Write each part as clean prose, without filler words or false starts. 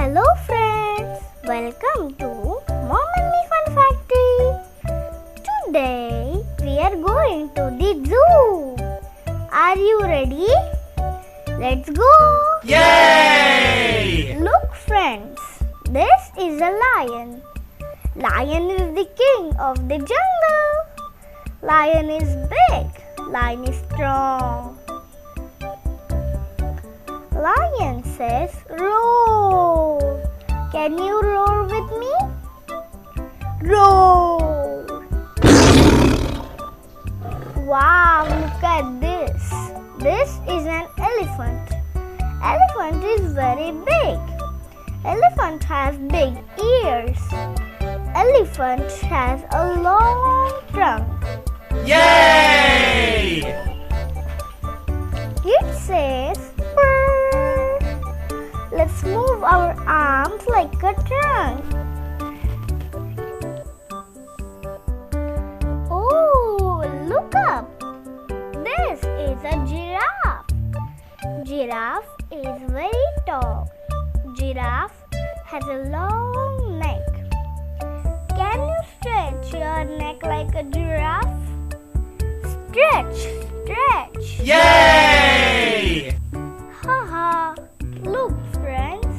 Hello friends, welcome to Mom and Me Fun Factory. Today we are going to the zoo. Are you ready? Let's go! Yay! Look friends, this is a lion. Lion is the king of the jungle. Lion is big. Lion is strong. Lion says, roar. Can you roar with me? Roar. Wow, look at this. This is an elephant. Elephant is very big. Elephant has big ears. Elephant has a long trunk. Yay! It says, purr. Let's move our arms like a trunk. Oh, look up. This is a giraffe. Giraffe is very tall. Giraffe has a long neck. Can you stretch your neck like a giraffe? Stretch, stretch. Yay! Haha, look friends,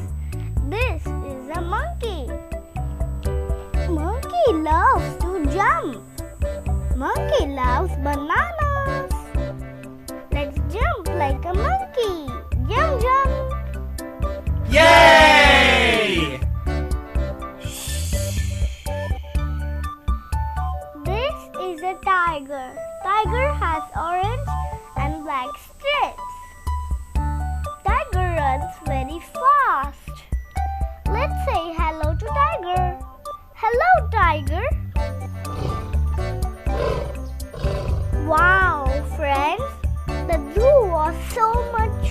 this is a monkey. Monkey loves to jump. Monkey loves bananas. Let's jump like a monkey. Jump, jump. Yay! This is a tiger. Tiger has orange and black stripes. Tiger runs very fast. Let's say hello to Tiger. Hello, Tiger. Wow, friends, the zoo was so much